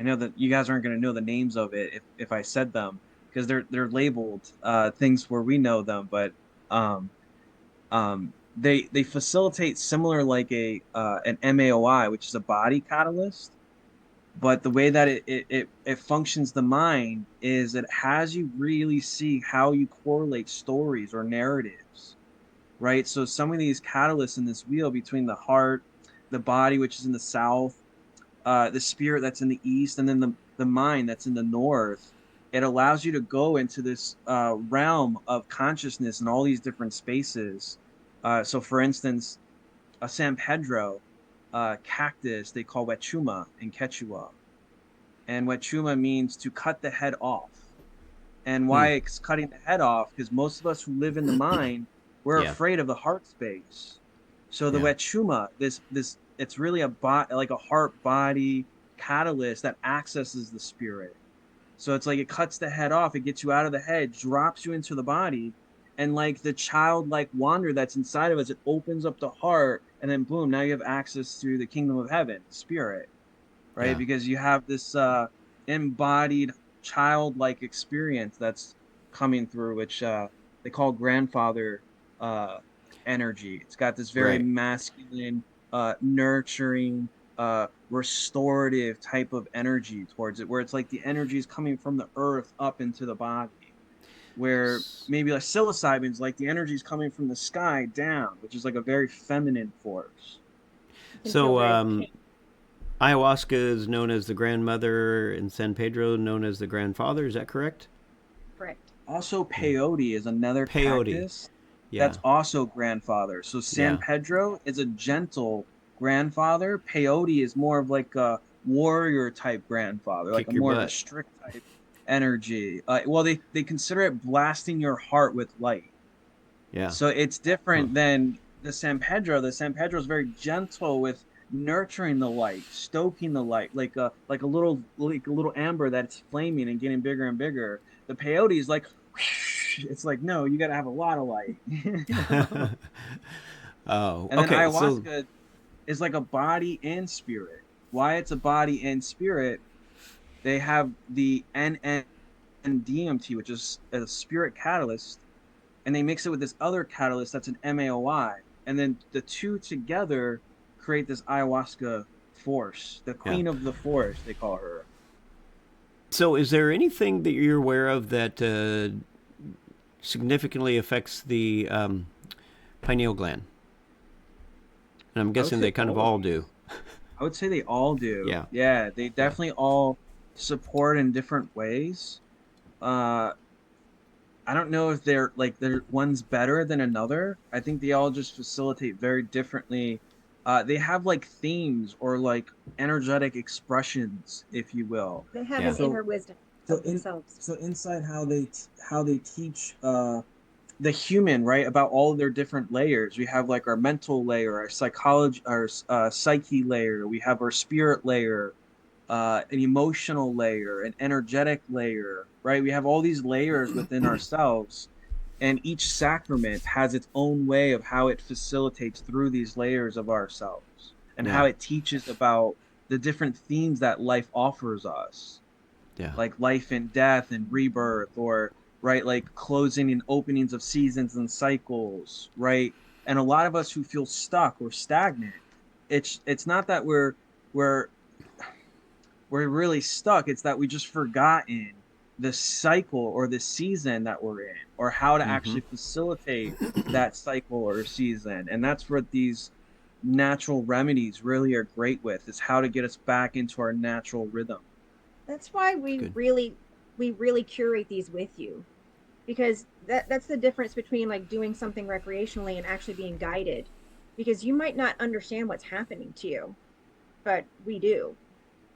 know that you guys aren't going to know the names of it if I said them, because they're labeled things where we know them, but um, they facilitate similar, like a an MAOI, which is a body catalyst. But the way that it functions the mind is it has you really see how you correlate stories or narratives, right? So some of these catalysts in this wheel between the heart, the body, which is in the south, the spirit that's in the east, and then the mind that's in the north. It allows you to go into this realm of consciousness in all these different spaces. So, for instance, a San Pedro cactus they call wechuma in Quechua, and wechuma means to cut the head off. And Hmm. why it's cutting the head off? Because most of us who live in the mind, we're Yeah. afraid of the heart space. So the Yeah. wechuma, this it's really like a heart body catalyst that accesses the spirit. So it's like it cuts the head off, it gets you out of the head, drops you into the body, and like the childlike wonder that's inside of us, it opens up the heart, and then boom, now you have access to the kingdom of heaven, spirit, right? Yeah. Because you have this embodied childlike experience that's coming through, which they call grandfather uh, energy. It's got this very Right. masculine, nurturing, restorative type of energy towards it, where it's like the energy is coming from the earth up into the body. Where maybe like psilocybin is like the energy is coming from the sky down, which is like a very feminine force. you can feel So, very king. ayahuasca is known as the grandmother, and San Pedro known as the grandfather. Is that correct? Correct. Also, Yeah. peyote is another Peyote. cactus Yeah. that's also grandfather. So San Yeah. Pedro is a gentle grandfather. Peyote is more of like a warrior type grandfather, like a Kick your more of a butt. strict type energy. Well, they consider it blasting your heart with light. Yeah. So it's Huh. different than the San Pedro. The San Pedro is very gentle with nurturing the light, stoking the light, like a little amber that's flaming and getting bigger and bigger. The peyote is like, it's like, no, you got to have a lot of light. Oh, And then okay. So, ayahuasca is like a body and spirit. Why it's a body and spirit? They have the NN DMT, which is a spirit catalyst, and they mix it with this other catalyst that's an MAOI, and then the two together create this ayahuasca force, the Yeah. queen of the forest, they call her. So, is there anything that you're aware of that significantly affects the pineal gland? And I'm I would guessing say they kind of all of all these. do. I would say they all do. Yeah. Yeah, they Yeah. definitely all support in different ways. Uh, I don't know if they're one's better than another. I think they all just facilitate very differently. They have like themes or like energetic expressions, if you will. They have Yeah. an So inner wisdom so of in themselves. so inside how they teach the human, right, about all of their different layers. We have like our mental layer, our psychology, our psyche layer. We have our spirit layer, an emotional layer, an energetic layer, right? We have all these layers within ourselves, and each sacrament has its own way of how it facilitates through these layers of ourselves and Yeah. how it teaches about the different themes that life offers us, Yeah. like life and death and rebirth, or right, like closing and openings of seasons and cycles, right? And a lot of us who feel stuck or stagnant, it's not that we're we're really stuck. It's that we just forgotten the cycle or the season that we're in, or how to Mm-hmm. actually facilitate that cycle or season. And that's what these natural remedies really are great with, is how to get us back into our natural rhythm. That's why Good. we really curate these with you, because that's the difference between like doing something recreationally and actually being guided, because you might not understand what's happening to you, but we do.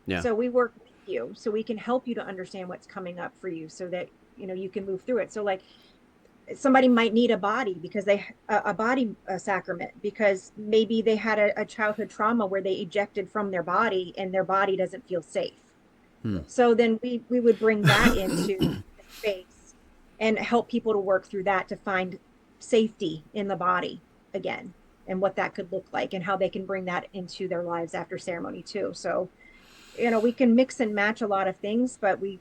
Yeah. So we work with you so we can help you to understand what's coming up for you so that you can move through it. So like somebody might need a body because they a body a sacrament because maybe they had a childhood trauma where they ejected from their body and their body doesn't feel safe. Hmm. So then we would bring that into the space and help people to work through that to find safety in the body again, and what that could look like and how they can bring that into their lives after ceremony too. So we can mix and match a lot of things, but we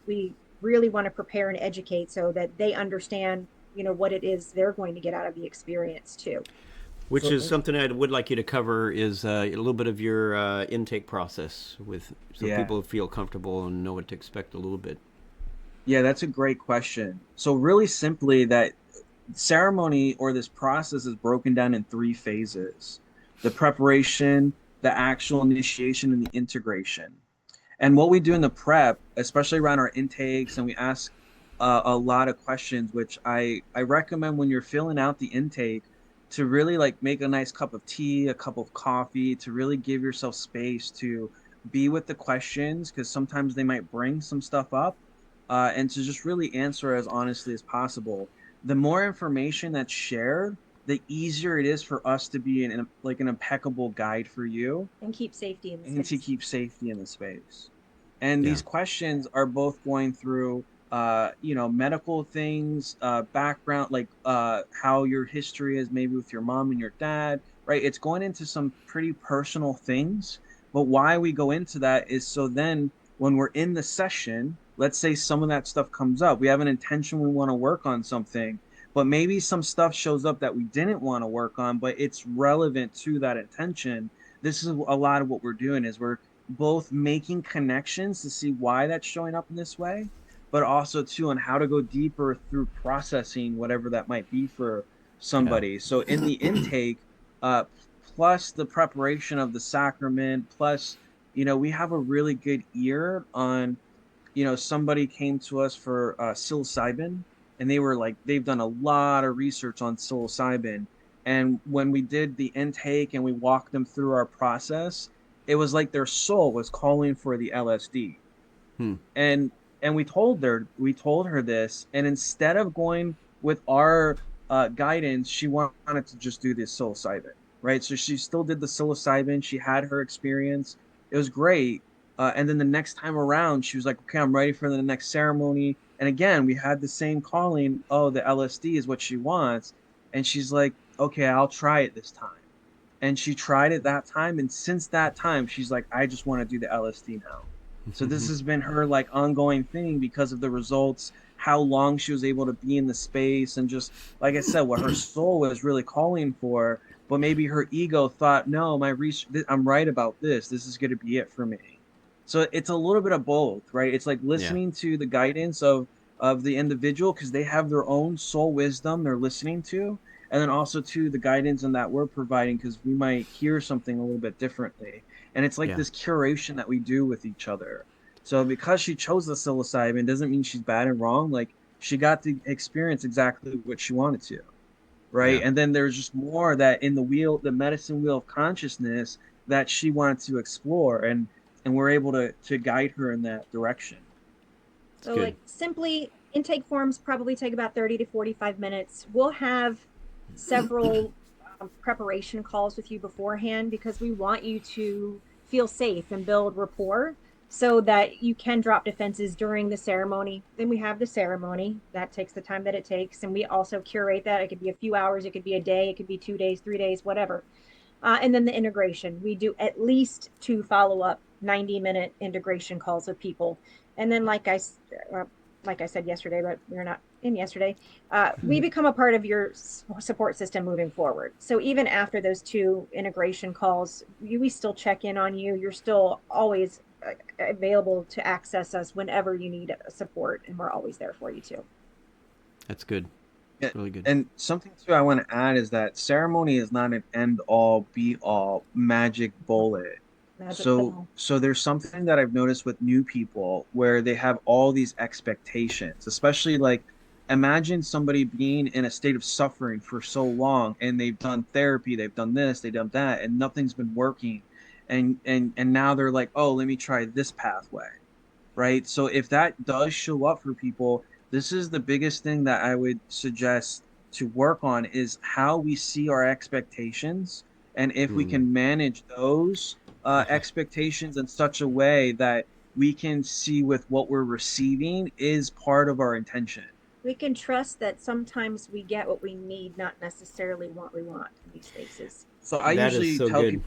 really want to prepare and educate so that they understand what it is they're going to get out of the experience too. Which is So something I would like you to cover is a little bit of your intake process with so yeah. people feel comfortable and know what to expect a little bit. Yeah, that's a great question. So really simply, that ceremony or this process is broken down in three phases: the preparation, the actual initiation, and the integration. And what we do in the prep, especially around our intakes, and we ask a lot of questions, which I recommend when you're filling out the intake to really like make a nice cup of tea, a cup of coffee, to really give yourself space to be with the questions, because sometimes they might bring some stuff up, and to just really answer as honestly as possible. The more information that's shared, the easier it is for us to be like an impeccable guide for you And keep safety in the and to space. keep safety in the space. And Yeah. these questions are both going through medical things, background, like how your history is maybe with your mom and your dad, right? It's going into some pretty personal things. But why we go into that is so then when we're in the session, let's say some of that stuff comes up, we have an intention, we want to work on something, but maybe some stuff shows up that we didn't want to work on, but it's relevant to that intention. This is a lot of what we're doing, is we're both making connections to see why that's showing up in this way, but also too on how to go deeper through processing whatever that might be for Yeah. somebody. So in the intake, uh, plus the preparation of the sacrament, plus we have a really good ear on, somebody came to us for psilocybin, and they were like, they've done a lot of research on psilocybin. And when we did the intake and we walked them through our process, it was like their soul was calling for the LSD. Hmm. And we told her this, and instead of going with our guidance, she wanted to just do this psilocybin, right? So she still did the psilocybin. She had her experience. It was great. And then the next time around, she was like, okay, I'm ready for the next ceremony. And again, we had the same calling. Oh, the LSD is what she wants. And she's like, okay, I'll try it this time. And she tried it that time. And since that time, she's like, I just want to do the LSD now. So this has been her like ongoing thing because of the results how long she was able to be in the space, and just like I said, what her soul was really calling for. But maybe her ego thought, no, I'm right about this. This is going to be it for me. So it's a little bit of both, right? It's like Yeah. listening to the guidance of the individual, because they have their own soul wisdom they're listening to, and then also to the guidance and that we're providing, because we might hear something a little bit differently. And it's like Yeah. this curation that we do with each other. So because she chose the psilocybin doesn't mean she's bad and wrong. Like, she got to experience exactly what she wanted to, right? Yeah. And then there's just more that in the medicine wheel of consciousness that she wanted to explore, and we're able to guide her in that direction. It's So good. like simply intake forms probably take about 30 to 45 minutes. We'll have several preparation calls with you beforehand because we want you to feel safe and build rapport so that you can drop defenses during the ceremony. Then we have the ceremony that takes the time that it takes, and we also curate that. It could be a few hours, it could be a day, it could be 2 days, 3 days, whatever. And then the integration, we do at least 2 follow-up 90-minute integration calls with people. And then like I said yesterday, but we're not in yesterday, we become a part of your support system moving forward. So even after those 2 integration calls, we still check in on you. You're still always available to access us whenever you need support, and we're always there for you too. That's good. Yeah, It's really good. and something too I want to add is that ceremony is not an end all be all magic bullet. Magic So pill. so there's something that I've noticed with new people where they have all these expectations, especially like, imagine somebody being in a state of suffering for so long, and they've done therapy, they've done this, they've done that, and nothing's been working. And now they're like, oh, let me try this pathway, right? So if that does show up for people, this is the biggest thing that I would suggest to work on, is how we see our expectations, and if we Mm. can manage those expectations in such a way that we can see with what we're receiving is part of our intention. We can trust that sometimes we get what we need, not necessarily what we want in these spaces. So That is so good.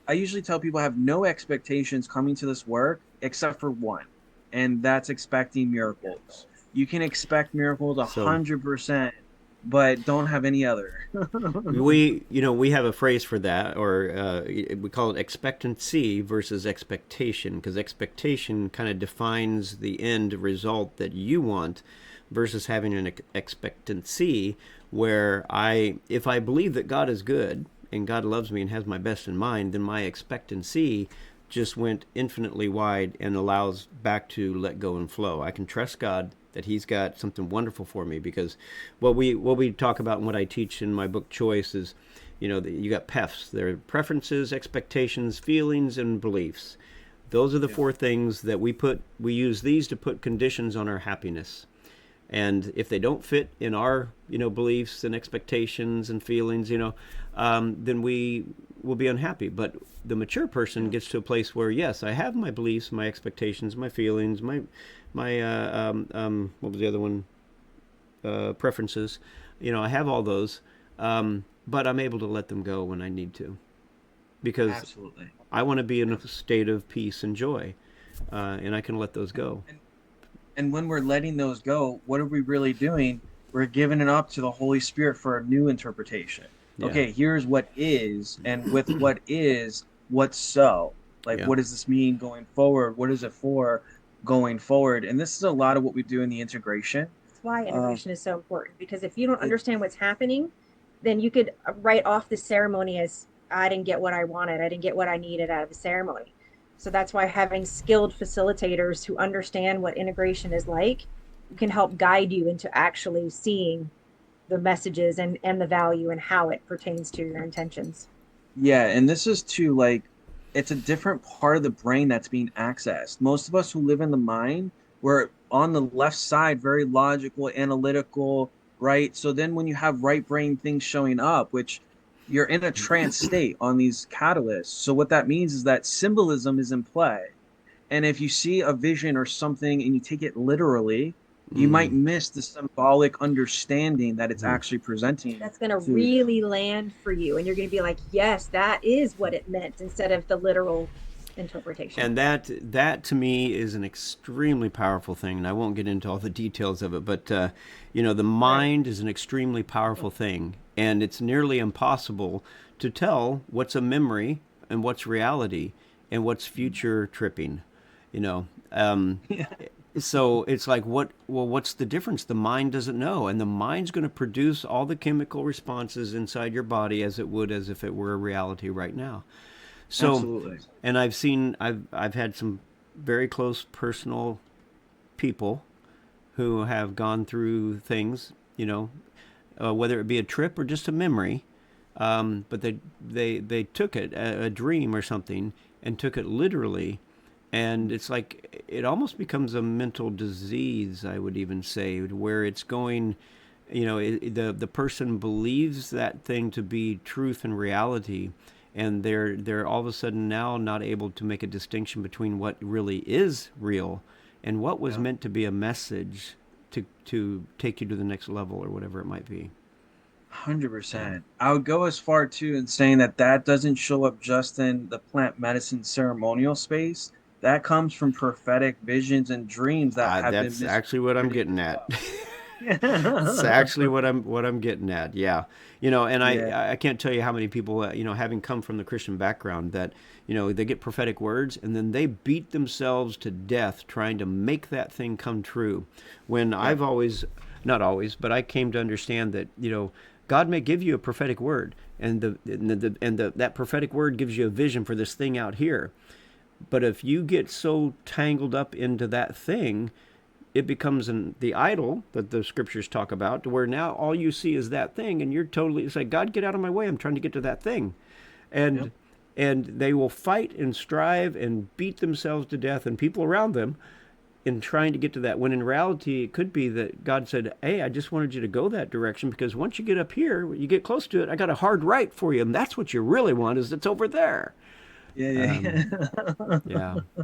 I usually tell people have no expectations coming to this work except for one, and that's expecting miracles. You can expect miracles a So 100%, but don't have any other. we have a phrase for that, or we call it expectancy versus expectation, because expectation kind of defines the end result that you want, versus having an expectancy where if I believe that God is good and God loves me and has my best in mind, then my expectancy just went infinitely wide and allows back to let go and flow. I can trust God that He's got something wonderful for me, because what we talk about and what I teach in my book Choice is, you got PEFs. There are preferences, expectations, feelings, and beliefs. Those are the Yeah. 4 things that we use these to put conditions on our happiness. And if they don't fit in our beliefs and expectations and feelings, then we will be unhappy. But the mature person gets to a place where, yes, I have my beliefs, my expectations, my feelings, my what was the other one, preferences. I have all those, but I'm able to let them go when I need to, because Absolutely. I want to be in a state of peace and joy, and I can let those go. And when we're letting those go, what are we really doing? We're giving it up to the Holy Spirit for a new interpretation. Yeah. Okay, here's what is, and with what is, what's so. Like, Yeah. what does this mean going forward? What is it for going forward? And this is a lot of what we do in the integration. That's why Uh, integration is so important, because if you don't it, understand what's happening, then you could write off the ceremony as, I didn't get what I wanted, I didn't get what I needed out of the ceremony. So that's why having skilled facilitators who understand what integration is like can help guide you into actually seeing the messages and the value and how it pertains to your intentions. yeah, and this is too, like, it's a different part of the brain that's being accessed. Most of us who live in the mind, we're on the left side, very logical, analytical, right? So then when you have right brain things showing up, which you're in a trance state on these catalysts. So what that means is that symbolism is in play. And if you see a vision or something and you take it literally, you might Mm. miss the symbolic understanding that it's Mm. actually presenting That's going to to you. really land for you. And you're going to be like, yes, that is what it meant, instead of the literal interpretation. And that to me is an extremely powerful thing. And I won't get into all the details of it, but the Right. mind is an extremely powerful thing, and it's nearly impossible to tell what's a memory and what's reality and what's future tripping. You know, Yeah, so it's like, what's the difference? The mind doesn't know, and the mind's going to produce all the chemical responses inside your body as it would as if it were a reality right now. So, absolutely. and I've had some very close personal people who have gone through things, whether it be a trip or just a memory, but they took it, a dream or something, and took it literally, and it's like it almost becomes a mental disease, I would even say, where it's going. The person believes that thing to be truth and reality, and they're all of a sudden now not able to make a distinction between what really is real and what was Yeah. meant to be a message to take you to the next level or whatever it might be. Yeah. 100%. I would go as far too in saying that that doesn't show up just in the plant medicine ceremonial space. That comes from prophetic visions and dreams that have been That's actually what I'm misinterpreted getting as at. well. It's Yeah. actually what I'm getting at. Yeah, and Yeah. I can't tell you how many people having come from the Christian background that they get prophetic words and then they beat themselves to death trying to make that thing come true. When Yeah. I've always, not always, but I came to understand that God may give you a prophetic word, and that prophetic word gives you a vision for this thing out here. But if you get so tangled up into that thing, it becomes the idol that the scriptures talk about, to where now all you see is that thing, and you're totally, it's like, God, get out of my way, I'm trying to get to that thing. Yep. And they will fight and strive and beat themselves to death and people around them in trying to get to that, when in reality it could be that God said, hey, I just wanted you to go that direction, because once you get up here, you get close to it, I got a hard right for you, and that's what you really want, is it's over there. Yeah. um, Yeah. yeah.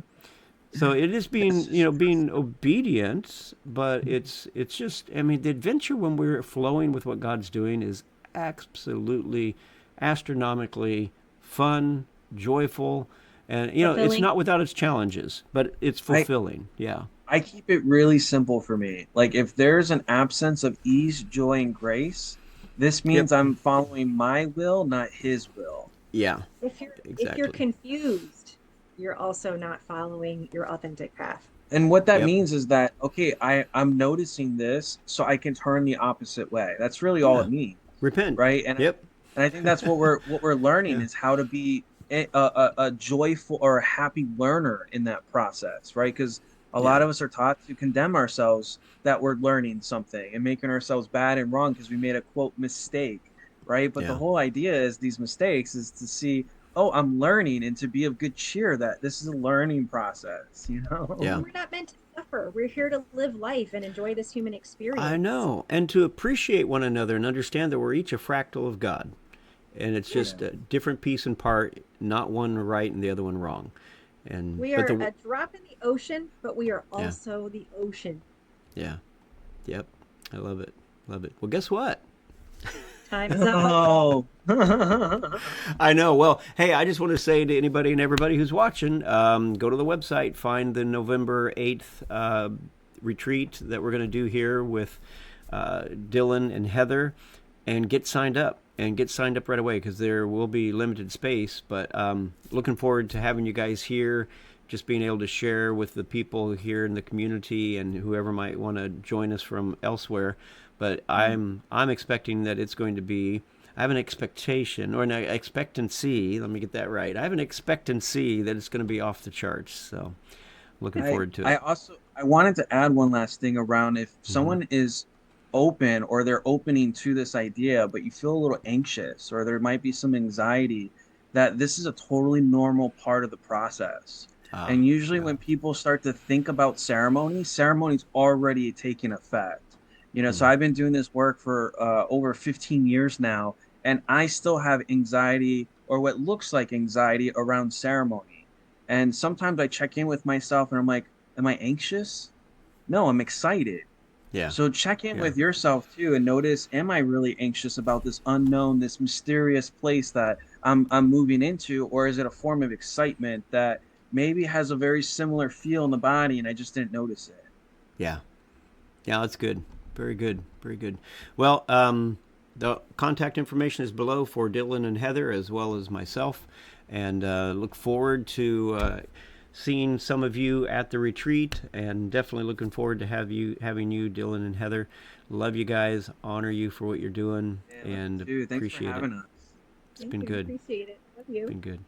So it is It's being, just being obedient, but it's just, I mean, the adventure when we're flowing with what God's doing is absolutely astronomically fun, joyful, and it's Fulfilling. not without its challenges, but it's I fulfilling. Yeah. I keep it really simple for me. Like if there's an absence of ease, joy, and grace, this Yep. means I'm following my will, not his will. Yeah. If you're Exactly. confused, you're also not following your authentic path. And what that Yep. means is that, okay, I'm noticing this so I can turn the opposite way. That's really all Yeah. it means, Repent. right? Yep. And I think that's what we're learning Yeah. is how to be a joyful or a happy learner in that process, right? Because a lot Yeah. of us are taught to condemn ourselves that we're learning something and making ourselves bad and wrong because we made a quote mistake, right? But the Yeah. whole idea is these mistakes is to see, oh, I'm learning, and to be of good cheer that this is a learning process, you know? Yeah. And we're not meant to suffer. We're here to live life and enjoy this human I experience. know. And to appreciate one another and understand that we're each a fractal of God. And it's Yeah. just a different piece and part, not one right and the other one wrong. And We but are the a drop in the ocean, but we are yeah, also the ocean. yeah, yep. I love it. Love it. Well, guess what? Time is up. Oh. I know. Well, hey, I just want to say to anybody and everybody who's watching, go to the website, find the November 8th retreat that we're going to do here with Dillyn and Heather, and get signed up. And get signed up right away, because there will be limited space. But looking forward to having you guys here, just being able to share with the people here in the community and whoever might want to join us from elsewhere. But I'm expecting that it's going to be. I have an expectation or an expectancy. Let me get that right. I have an expectancy that it's going to be off the charts. So looking I forward to I it. also I wanted to add one last thing around if Hmm. someone is open or they're opening to this idea, but you feel a little anxious or there might be some anxiety, that this is a totally normal part of the process. Ah, And usually yeah. when people start to think about ceremony, ceremony's already taking effect. So Mm. I've been doing this work for over 15 years now, and I still have anxiety or what looks like anxiety around ceremony. And sometimes I check in with myself and I'm like, am I anxious? No, I'm excited. Yeah. So check in Yeah. with yourself too and notice, am I really anxious about this unknown, this mysterious place that I'm moving into, or is it a form of excitement that maybe has a very similar feel in the body and I just didn't notice it. Yeah. Yeah, that's good. Very good. Very good. Well, the contact information is below for Dillyn and Heather as well as myself, and look forward to seeing some of you at the retreat, and definitely looking forward to having you, Dillyn and Heather. Love you guys. Honor you for what you're doing, Yeah, and dude, thanks for appreciate it. having us. It's Thank been you. good. Appreciate it. Love you. Been good.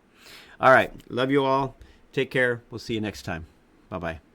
All right. Love you all. Take care. We'll see you next time. Bye bye.